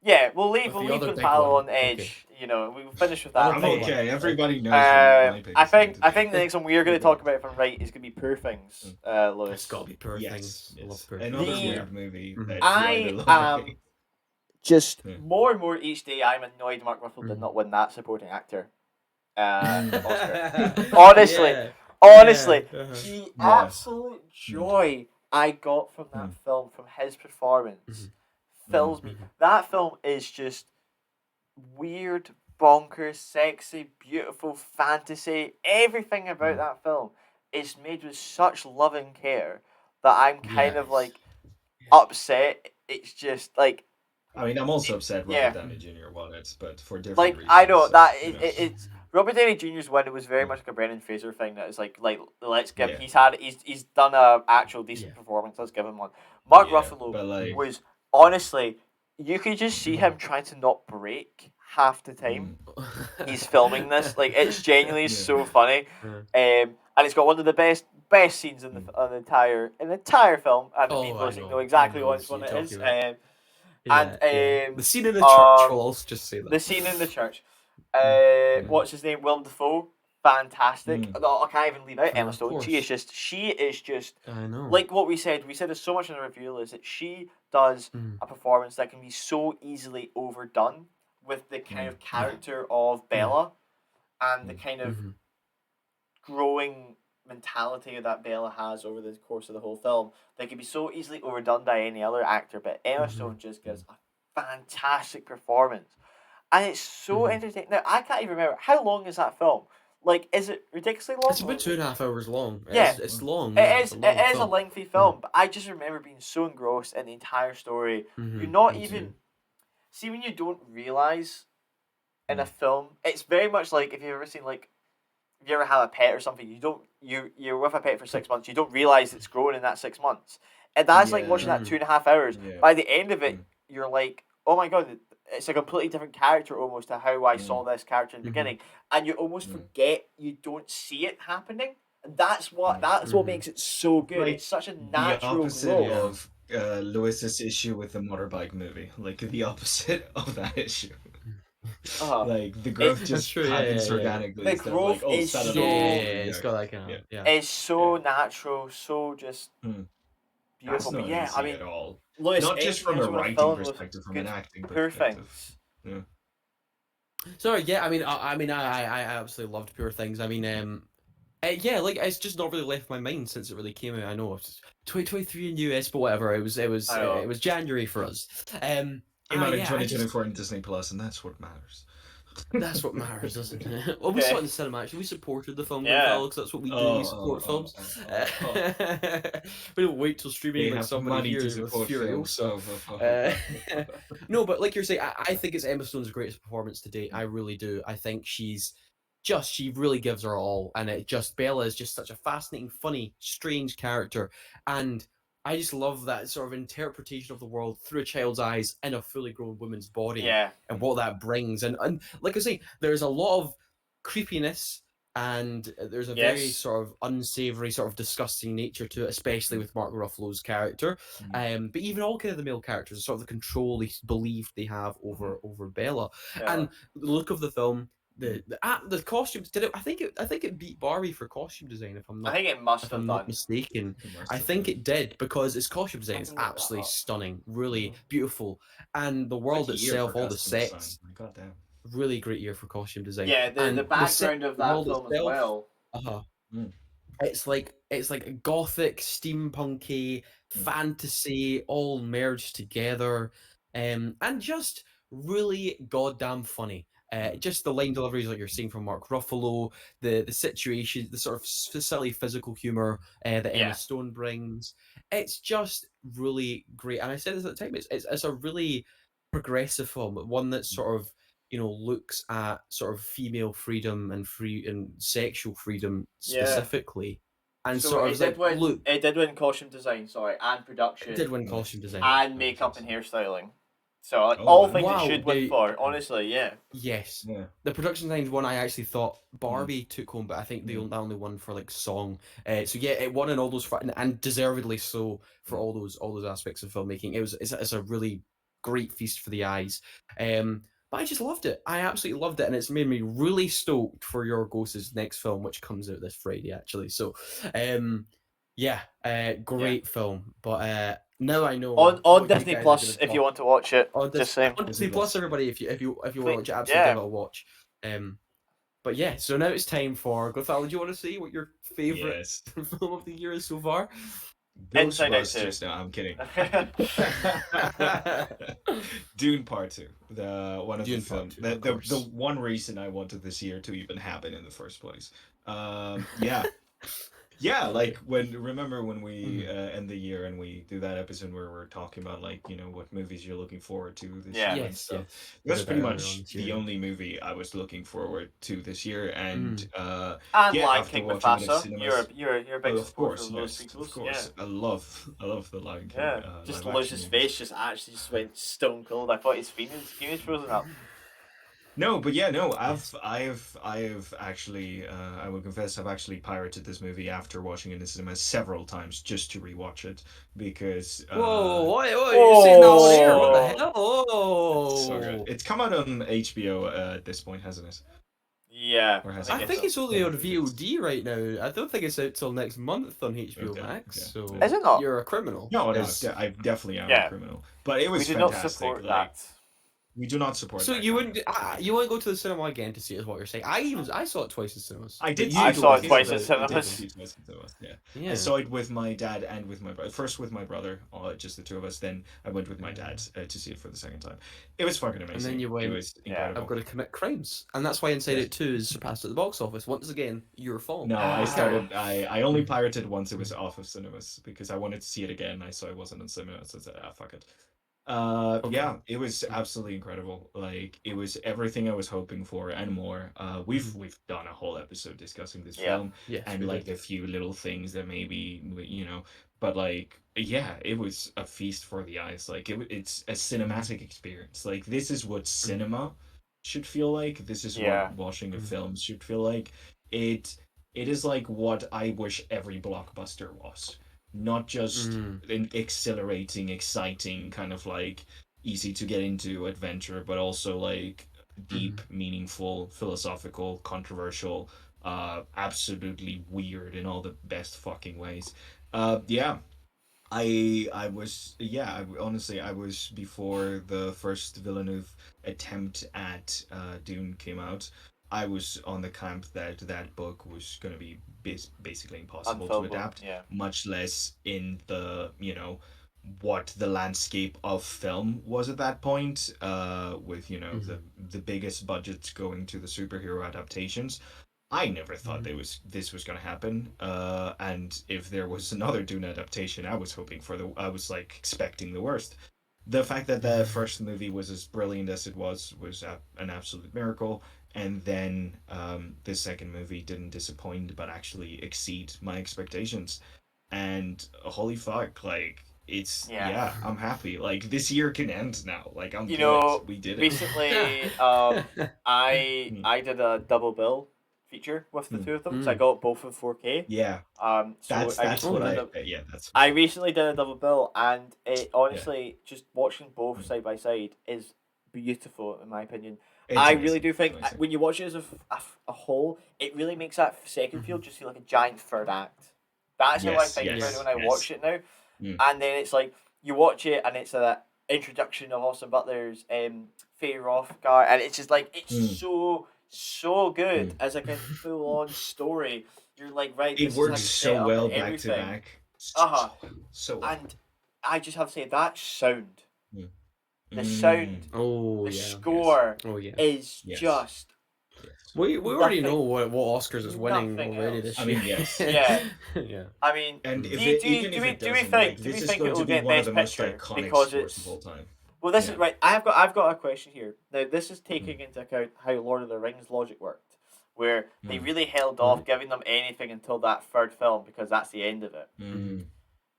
Yeah, we'll leave Gonzalo on edge. Okay. You know, we'll finish with that. Okay, everybody knows. I think the next one we're going to talk about, if I'm right, is going to be Poor Things, Lewis. It's got to be Poor Things. I love Poor Things. Another weird movie. I am just more and more each day. I'm annoyed Mark Ruffalo did not win that supporting actor Oscar. Honestly, the absolute joy I got from that film, from his performance, fills me. That film is just weird, bonkers, sexy, beautiful, fantasy. Everything about that film is made with such love and care that I'm kind of like upset. It's just like, I mean, I'm also upset Robert Downey Jr. won it, but for different reasons. I know that it's Robert Downey Jr.'s win. It was very much like a Brendan Fraser thing. That is like let's give. He's done a actual decent performance. Let's give him one. Mark Ruffalo was honestly, you could just see him trying to not break half the time he's filming this. Like, it's genuinely so funny, and it's got one of the best scenes in the entire film. And people know exactly which one it is. The scene in the church. We'll also just say that. The scene in the church. What's his name? Willem Dafoe. Fantastic. I can't even leave out Emma Stone. She is just I know. Like what we said there's so much in the review is that she does a performance that can be so easily overdone with the kind of character of Bella and the kind of growing mentality that Bella has over the course of the whole film. That can be so easily overdone by any other actor, but Emma Stone just gives a fantastic performance. And it's so entertaining. Now, I can't even remember, how long is that film? Like, is it ridiculously long? It's about 2.5 hours long. It's long. It is a lengthy film, but I just remember being so engrossed in the entire story. You're not even... See, when you don't realise in a film, it's very much like if you've ever seen, like, if you ever have a pet or something, you're with a pet for 6 months, you don't realise it's grown in that 6 months. And that's like watching that 2.5 hours. By the end of it, you're like, oh my god, it's a completely different character almost to how I saw this character in the beginning, and you almost forget you don't see it happening. And that's what makes it so good. Like, it's such a natural growth. Of Lewis's issue with the motorbike movie, like the opposite of that issue. Like the growth just happens organically. The growth is so it's got that kind of it's so natural, so just beautiful. But I mean, at all. Lewis, not just from a writing perspective, from an acting perspective. Sorry, I mean, I absolutely loved Poor Things. I mean, like, it's just not really left my mind since it really came out. I know it's 2023 in US, but whatever. It was January for us. Came out in 2024 in Disney Plus, and that's what matters. That's what matters, isn't it? Well, we saw it in the cinema, actually. We supported the film, because that's what we do. We support films. We don't wait till streaming like somebody here with Furiosa. No, but like you're saying, I think it's Emma Stone's greatest performance to date. I really do. I think she's she really gives her all, and Bella is just such a fascinating, funny, strange character, and I just love that sort of interpretation of the world through a child's eyes in a fully grown woman's body, and what that brings, and like I say, there's a lot of creepiness. And there's a very sort of unsavory, sort of disgusting nature to it, especially with Mark Ruffalo's character. But even all kind of the male characters, sort of the control they believe they have over Bella. And the look of the film, the costumes did it. I think it beat Barbie for costume design. If I'm not, I think it must have not done. mistaken, I think it did, because its costume design is absolutely stunning, really beautiful, and the world itself, all the sets. Goddamn. Really great year for costume design. Yeah, the background of that film as well. It's like a gothic, steampunky fantasy all merged together, and just really goddamn funny. Just the line deliveries like you're seeing from Mark Ruffalo, the situation, the sort of silly physical humor that Emma Stone brings. It's just really great. And I said this at the time. It's a really progressive film, one that sort of looks at sort of female freedom and sexual freedom specifically, and so sort of it did win costume design, and production. It did win costume design and makeup and hairstyling. So all things it should win for. Honestly, Yes. Yeah. The production design is one I actually thought Barbie took home, but I think they only won for like song. So yeah, it won in all those and deservedly so for all those aspects of filmmaking. It's a really great feast for the eyes. But I just loved it. I absolutely loved it, and it's made me really stoked for your Ghost's next film, which comes out this Friday, actually. So, great film. But now I know on Disney Plus if you want to watch it. On Disney Plus, everybody, if you want to watch it, absolutely give it a watch. But yeah, so now it's time for Gothal. Do you want to see what your favorite film of the year is so far? Ghostbusters. No, I'm kidding. Dune Part 2. The one of Dune the film. The one reason I wanted this year to even happen in the first place. Yeah, like remember when we end the year and we do that episode where we're talking about like what movies you're looking forward to this year and stuff. That's pretty much the only movie I was looking forward to this year, and Lion King Mufasa. You're a big supporter of those prequels. Of course, I love the Lion King. Yeah, just Lucius' face just went stone cold. I thought his skin was frozen up. No, but yeah, no, I've actually, I will confess, I've actually pirated this movie after watching it in the cinema several times just to rewatch it because. Whoa! You're saying that on air? What the hell? Oh! So good. It's come out on HBO at this point, hasn't it? Yeah, I think it's only on VOD right now. I don't think it's out till next month on HBO Max. Okay. So is it not? You're a criminal. No, I definitely am a criminal. But it was fantastic. Not support that. We do not support. So you wouldn't go to the cinema again to see it? Is what you're saying? I saw it twice in cinemas. I did. I saw it twice in cinemas. Yeah. I saw it with my dad and with my brother. First with my brother, just the two of us. Then I went with my dad to see it for the second time. It was fucking amazing. And then you went. It was incredible. I've got to commit crimes, and that's why Inside Out 2 is surpassed at the box office. Once again, your fault. No, I only pirated once it was off of cinemas because I wanted to see it again. I saw it wasn't in cinemas, so I said, fuck it. Yeah, it was absolutely incredible. Like it was everything I was hoping for and more. We've done a whole episode discussing this film and like a few little things that maybe but like it was a feast for the eyes. Like it's a cinematic experience. Like this is what cinema should feel like. This is what watching a film should feel like. It is like what I wish every blockbuster was. Not just an exhilarating, exciting, kind of like easy to get into adventure, but also like deep, meaningful, philosophical, controversial, absolutely weird in all the best fucking ways. Honestly, I was before the first Villeneuve attempt at Dune came out. I was on the camp that book was going to be basically impossible to adapt, much less in the, what the landscape of film was at that point, with, the biggest budgets going to the superhero adaptations. I never thought this was going to happen. And if there was another Dune adaptation, I was like expecting the worst. The fact that the first movie was as brilliant as it was an absolute miracle. and then the second movie didn't disappoint, but actually exceed my expectations. And holy fuck, like it's I'm happy. Like this year can end now. Like I'm good. We did it. Recently, I did a double bill feature with the two of them, so I got both in 4K. Yeah. So that's what I recently did a double bill, and it honestly just watching both side by side is beautiful in my opinion. I really do think when you watch it as a whole, it really makes that second field just feel like a giant third act. That's how I think about it when I watch it now. And then it's like you watch it and it's a introduction of Austin Butler's Faye Rothgar, and it's just like it's so good as like a full on story. You're like, right, it works so well back to back. So well. And I just have to say that sound. The sound, the score is just. We already know what Oscars is winning already this year. I mean, yes. Yeah. I mean, and do we think it will get Best Picture because it's of all time? Well, this is right. I've got a question here. Now, this is taking into account how Lord of the Rings logic worked, where they really held off giving them anything until that third film because that's the end of it.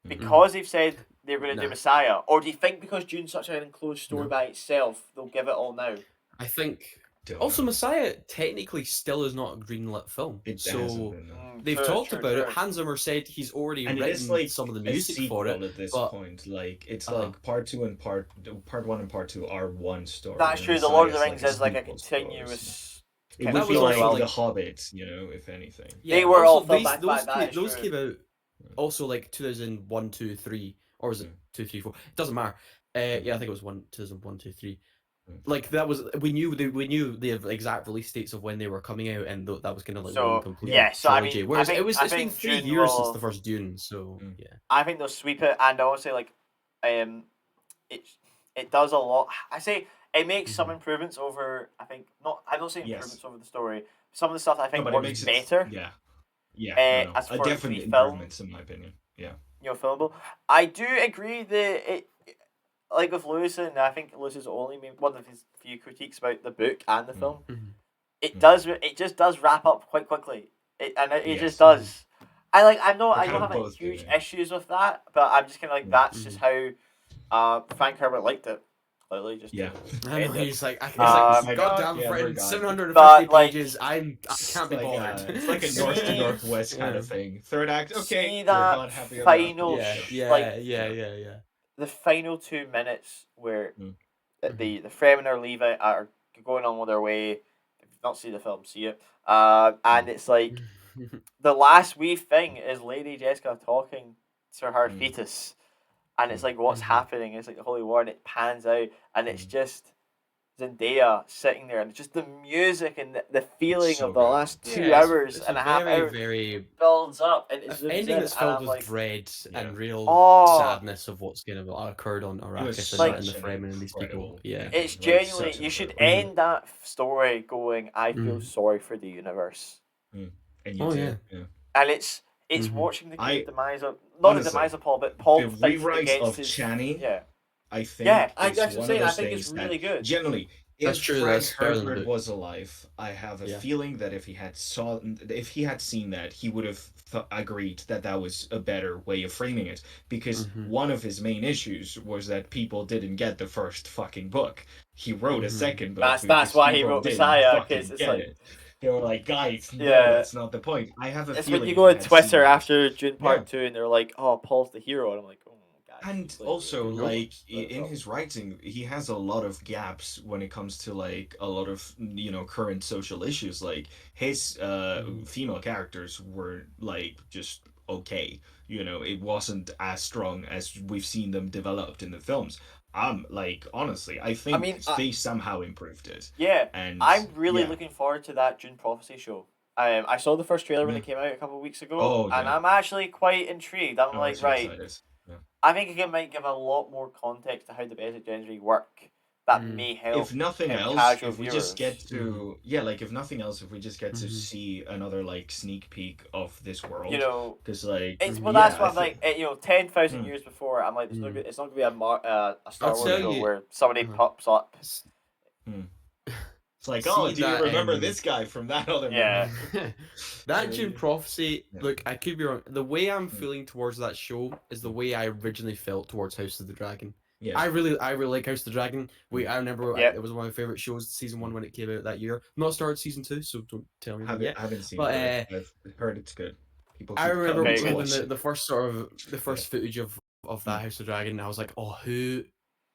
Because they've said they're going to do Messiah, or do you think because Dune's such an enclosed story by itself, they'll give it all now? I think. Also, Messiah technically still is not a greenlit film, so they've talked about it. Hans Zimmer said he's already written some of the music for it. At this point, like it's like part one and part two are one story. That's true. The Lord of the Rings is like a continuous. It would be like The Hobbit, if anything. They were all those came out also like 2001, 2, 3, or was it 2, 3, 4? It doesn't matter. I think it was 2001, 2, 3. Like that was we knew the exact release dates of when they were coming out, and that was kind of like one complete trilogy. Whereas it's been 3 years since the first Dune, so I think they'll sweep it, and I would say like it does a lot. I say it makes some improvements over. I don't say improvements over the story. Some of the stuff I think works better. As for definite improvements in my opinion. Filmable. I do agree that it. Like with Lewis, and I think Lewis has only made one of his few critiques about the book and the film. It just does wrap up quite quickly. It just does. I don't have huge issues with that, but I'm just kind of like that's just how Frank Herbert liked it. Literally just he's like goddamn friend, 750 pages. I can't be bothered. It's like a north to northwest kind of thing. Third act, okay. See that final, the final 2 minutes where the Fremen are leaving, are going on with their way. If you've not seen the film, see it. And it's like the last wee thing is Lady Jessica talking to her fetus, and it's like what's happening. It's like the Holy War, and it pans out, and it's just Zendaya sitting there, and just the music and the feeling of the last 2 hours and a half very builds up, and it's ending that's filled with dread and real sadness of what's going to occurred on Arrakis and the Fremen and these people. It's genuinely you should end that story going, I feel sorry for the universe. And you do. And it's watching the demise of not the demise of Paul, but Paul the rewrite of Chani. I think I think it's really good. Generally, if Frank Herbert was alive, I have a feeling that if he had seen that, he would have agreed that was a better way of framing it. Because one of his main issues was that people didn't get the first fucking book. He wrote a second book. That's why he wrote Messiah, because it's like they were like, guys, no, that's not the point. I have a feeling. It's when you go on Twitter after Dune Part 2 and they're like, oh, Paul's the hero, and I'm like, oh. And also, like, in his writing, he has a lot of gaps when it comes to, like, a lot of, current social issues. Like, his female characters were, like, just okay. It wasn't as strong as we've seen them developed in the films. Like, honestly, I think they somehow improved it. Yeah, and I'm really looking forward to that Dune Prophecy show. I saw the first trailer when it came out a couple of weeks ago, and I'm actually quite intrigued. I'm right. Excited. I think it might give a lot more context to how the basic genre work. That may help. If nothing else, if we just get to if nothing else, if we just get to see another like sneak peek of this world, because like that's what I'm like. 10,000 years before, I'm like, it's not gonna be a Star Wars show where somebody pops up. It's like, See oh, do you that, remember this guy from that other Yeah. movie? that Dune Prophecy. Yeah. Look, I could be wrong. The way I'm feeling towards that show is the way I originally felt towards House of the Dragon. Yeah. I really like House of the Dragon. I remember Yep. it was one of my favorite shows, season 1 when it came out that year. Not started season 2, so don't tell me yet. I haven't seen But it. I've heard it's good. People I keep remember telling me to Very when watch the it. first footage of that House of the Dragon, I was like, oh, who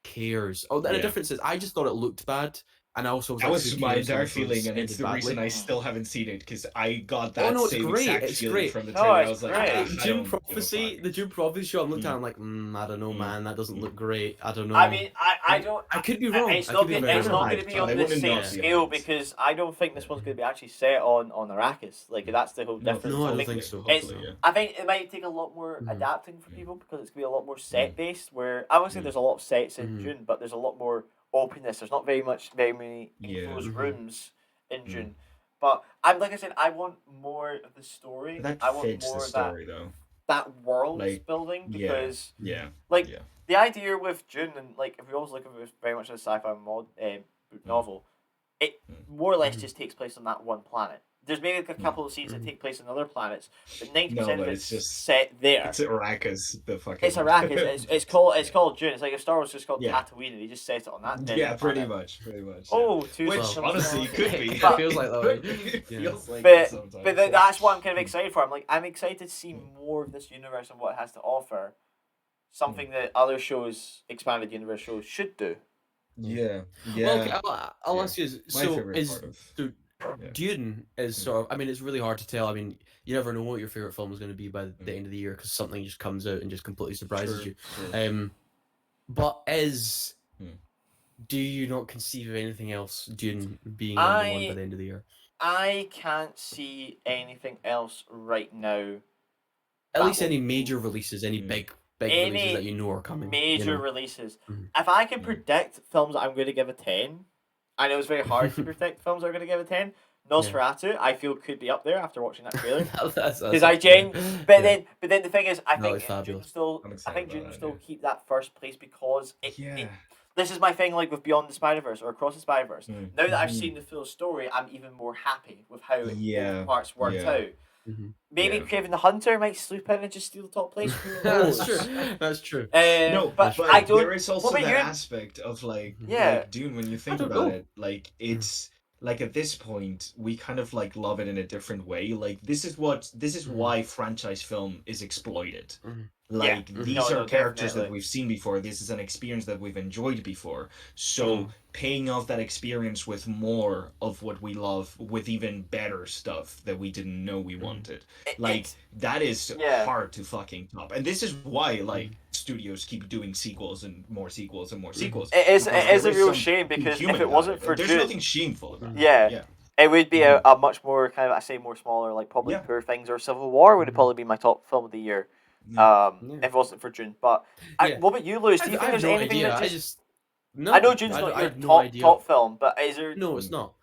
cares? Oh, the Yeah. difference is I just thought it looked bad, and I also was That like, was who my cares? entire And it feeling, and it's ended the reason badly. I still haven't seen it, because I got Oh, that no, it's same great, exact it's feeling great. from the No, trailer. I it's was like, great. I Dune don't give a Prophecy, fuck. the Dune Prophecy show, I'm looking at, Mm. I'm like, I don't know, Mm. man, that doesn't Mm. look great. I don't know. I mean, I don't. I could be wrong. It's I not could be gonna, very it's wrong. not going to be I on the wouldn't same not be scale hyped. because I don't think this one's going to be actually set on Arrakis. Like that's the whole difference. No, I I don't think think so. it's- Hopefully, yeah. I think it might take a lot more Mhm. adapting for Mm. people because it's going to be a lot more set based. Where I would say there's a lot of sets in Mhm. Dune, but there's a lot more openness. There's not very many Yeah. enclosed Mhm. rooms in Mm. Dune. But I'm like I said, I want more of the story. That I want fits more the of story, though. that world Like, building yeah. because Yeah. like Yeah. the idea with Dune and like if we always look at it very much as a sci-fi book novel, it more or less Mhm. just takes place on that one planet. There's maybe a couple of scenes that take place on other planets, but 90% but of it's it's just- set there. It's Arrakis, the fucking. It's Arrakis. It's called Dune. It's like if Star Wars just called Yeah. Tatooine and he just set it on that. Yeah, desert pretty planet. much. Yeah. Oh, too Which soon. honestly could be. It feels like that way. It Yeah. feels like it But sometimes. that's what I'm kind of excited for. I'm excited to see more of this universe and what it has to offer. Something that other shows, expanded universe shows, should do. Yeah. Well, okay, I'll Yeah. ask you. My So favorite part of. so Yeah. Dune is sort of. I mean, it's really hard to tell. I mean, you never know what your favorite film is going to be by the end of the year because something just comes out and just completely surprises you. True. But is Hmm. do you not conceive of anything else Dune being number one by the end of the year? I can't see anything else right now. At least That any will- major releases, any Hmm. big Any releases that you know are coming. major you know? releases. Mhm. If I can Mhm. predict films that I'm going to give a 10, I know it's very hard to predict films that are going to give a 10. Nosferatu, I feel could be up there after watching that trailer. That's Because I but then the thing is, I No, think it's fabulous. Dune still, I'm I excited think about Dune that, still yeah. keep that first place because it. Yeah. This is my thing, like with Beyond the Spider-Verse or Across the Spider-Verse. Mm. Now that I've Mhm. seen the full story, I'm even more happy with how Yeah, both parts worked yeah. out. Mhm. Maybe Yeah. Craven the Hunter might swoop in and just steal the top place. Who That's knows? true. That's true. No, but but I don't. there is also what about that you? aspect of like, Yeah. like Dune. When you think don't about know. it, like it's like at this point we kind of like love it in a different way. Like this is why franchise film is exploited. Mhm. Like Mhm. these No, are no, characters that definitely. we've seen before. This is an experience that we've enjoyed before. So paying off that experience with more of what we love, with even better stuff that we didn't know we wanted. Like It's- that is Yeah. hard to fucking top. And this is why like studios keep doing sequels and more sequels and more sequels. It is Because a there real some shame because human if it about wasn't for there's Dune, nothing shameful about it. yeah, Yeah. it would be Mhm. a much more kind of I say more smaller like probably Yeah. Poor Things or Civil War would have probably been my top film of the year. Yeah. If it wasn't for Dune. But Yeah. what about you, Lewis? Do you I think have there's no anything idea. that I just just no. I know Dune's I not don't- I your have no top idea. top film, but is there? No, it's not.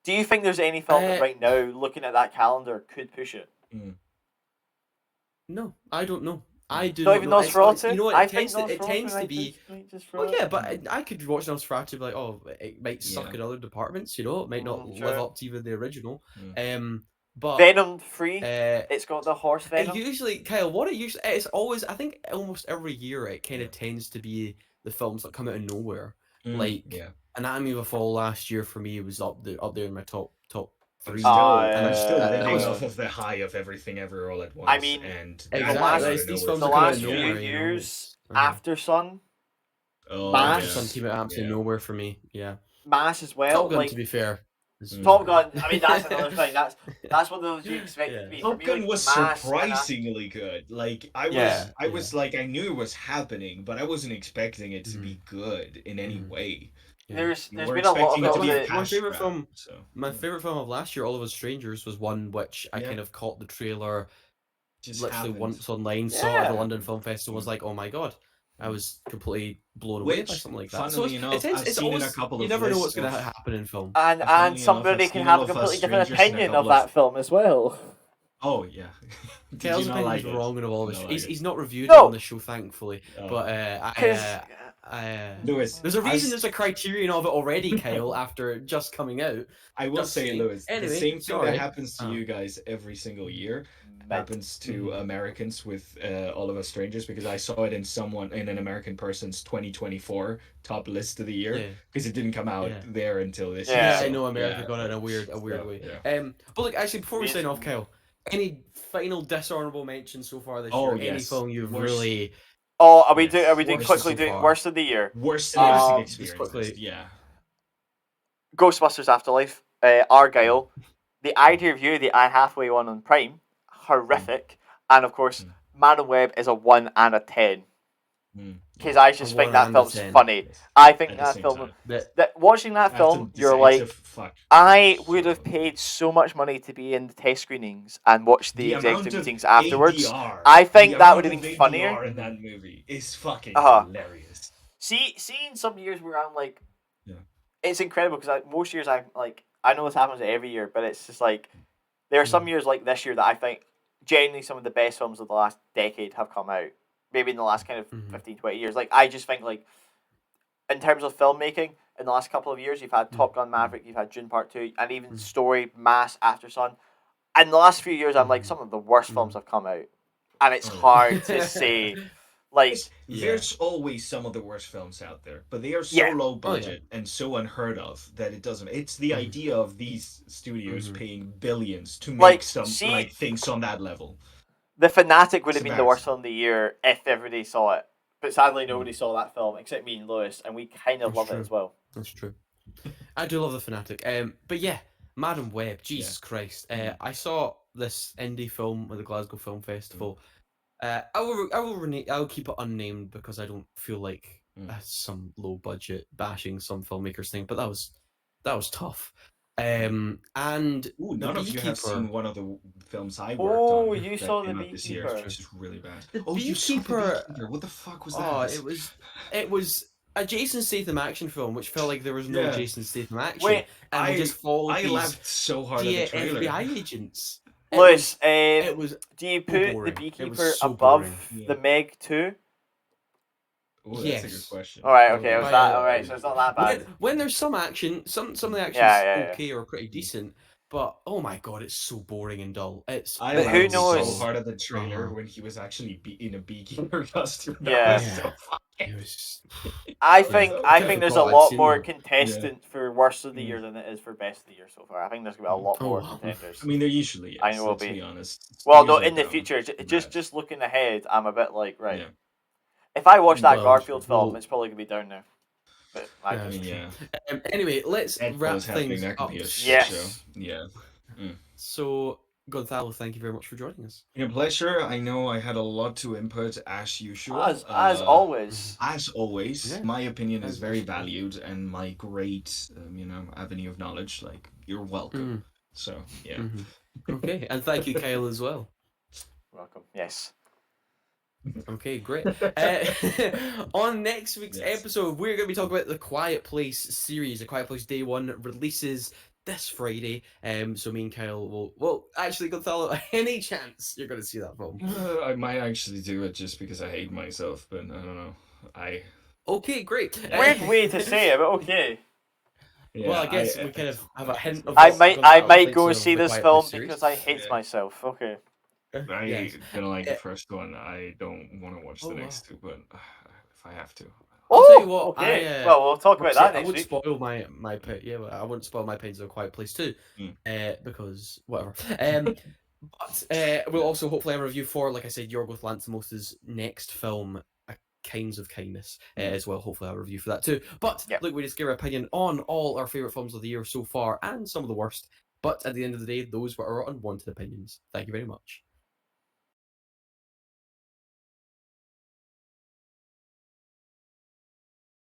Do you think there's any film that Uh, right now, looking at that calendar, could push it? No, I don't know. I do Not not even know. It's- Nosferatu. You know what? I It think tends to might be. just- might just Well, throw it. yeah, but I could watch Nosferatu and be like, oh, it might suck Yeah. in other departments. You know, it might not Mm, live true. up to even the original. Mm. But Venom 3. uh, It's got the horse it venom. usually, Kyle, what it usually, it's always. I think almost every year it kind of tends to be the films that come out of nowhere. Like yeah. Anatomy of a Fall last year for me was up there in my top I'm 3. still, yeah, I'm still yeah, living yeah. off of the high of everything ever all at once. I mean, and the Exactly. last- It's these films the that come out last of few nowhere. years You know? after Sun, Oh, Mass. After Sun came out absolutely nowhere for me. Yeah. Mass as well. Top Gun, like to be fair. is- Top Gun. I mean, that's another thing. That's one of those you expect it to be. For Top me, Gun like, was Mass and surprisingly good. Like I was like I knew it was happening, but I wasn't expecting it to be good in any way. There's You been were a lot expecting it of to be a it. My cash favorite grab, film- So. My favorite film of last year, All of Us Strangers, was one which I Yeah. kind of caught the trailer Just literally happened. once online, saw it at Yeah. the London Film Festival, was like, oh my god. I was completely blown away by Which, something like that. funnily enough, I've it's seen in a always, couple you of never know lists what's going to of- happen in film. And Funnily enough, somebody I've can seen have All a of Us completely different Strangers in a opinion of couple of- that film as well. Oh yeah. Did Tails you not opinion like is it? wrong in all this. Not like He's, it. he's not reviewed No. it on the show, thankfully. Oh. But Lewis, there's a reason there's a criterion of it already, Kyle, after just coming out. I will say, Lewis, Anyway, the same thing that happens to Oh. you guys every single year happens to Americans with All of Us Strangers, because I saw it in an American person's 2024 top list of the year, because it didn't come out there until this year. Yeah, So, I know America got it in a weird way. But look, actually, before we sign off, Kyle, any final dishonorable mentions so far this year? Any film you've really? Oh, are we doing quickly doing worst of the year? Worst cinematic experience. Yeah. Ghostbusters Afterlife, Argyle, The Idea of You, the Anne Hathaway one on Prime, horrific, and of course, Madam Web is a 1 and a 10. Because I just think that film's funny. I think that film, watching that film, you're like, I would have paid so much money to be in the test screenings and watch the executive meetings afterwards. I think that would have been funnier. In that movie is fucking hilarious. Seeing some years where I'm like, it's incredible, because most years I'm like, I know this happens every year, but it's just like, there are some years like this year that I think genuinely some of the best films of the last decade have come out. Maybe in the last kind of 15, 20 years. Like, I just think, like, in terms of filmmaking, in the last couple of years, you've had Top Gun Maverick, you've had Dune Part 2, and even Story, Mass, After Sun. In the last few years, I'm like, some of the worst films have come out. And it's hard to say. Like, there's always some of the worst films out there, but they are so low budget and so unheard of that it doesn't. It's the idea of these studios paying billions to make things on that level. The Fanatic would have been the worst film of the year if everybody saw it. But sadly, nobody saw that film except me and Lewis, and we kind of love it as well. That's true. I do love The Fanatic. But yeah, Madam Web, Jesus Christ. I saw this indie film at the Glasgow Film Festival. I will keep it unnamed because I don't feel like some low budget bashing some filmmakers thing, but that was tough. And none of you have seen one of the films I worked on. Oh, you saw The Beekeeper, which is really bad. The Beekeeper. You saw The Beekeper. What the fuck was that? Oh, it was a Jason Statham action film, which felt like there was no Jason Statham action. Wait, and we just followed I laughed so hard at the trailer. FBI agents. Lewis, do you put The Beekeeper so above The Meg 2? Ooh, that's a good question. Alright, okay, it was that. Alright, so it's not that bad. When there's some action, some of the action's okay or pretty decent, but oh my god, it's so boring and dull. I laughed so hard at the trailer when he was actually in a beekeeper costume. I think there's a lot more contestant for worst of the year than it is for best of the year so far. I think there's gonna be a lot more contenders. I mean, there usually is. I know will be. To be honest. Well, no, in the future, just looking ahead, I'm a bit like if I watch that Garfield film, it's probably gonna be down there. But anyway, let's wrap things up. Yes. So, Gonzalo, thank you very much for joining us. It's a pleasure. I know I had a lot to input as usual. As always. As always, my opinion is very valued, and my great, avenue of knowledge. Like, you're welcome. So Okay, and thank you, Kyle, as well. Welcome. Yes. Okay, great. On next week's episode, we're going to be talking about the Quiet Place series. The Quiet Place Day 1 releases this Friday. So me and Kyle will... Well, actually, Gonzalo, any chance you're going to see that film? I might actually do it just because I hate myself, but I don't know. Okay, great. Weird way to say it, but okay. Yeah, well, I guess we kind of have a hint of... I might go and see this film because I hate myself. Okay. I didn't like the first one. I don't want to watch the next two, but if I have to. I'll tell you what. Okay. Well, we'll talk about that next week. I wouldn't spoil my I wouldn't spoil my opinions of A Quiet Place too, because whatever. But we'll also hopefully have a review for, like I said, Yorgos Lanthimos' next film, Kinds of Kindness, as well. Hopefully I'll have a review for that too. But look, we just gave our opinion on all our favourite films of the year so far, and some of the worst. But at the end of the day, those were our unwanted opinions. Thank you very much.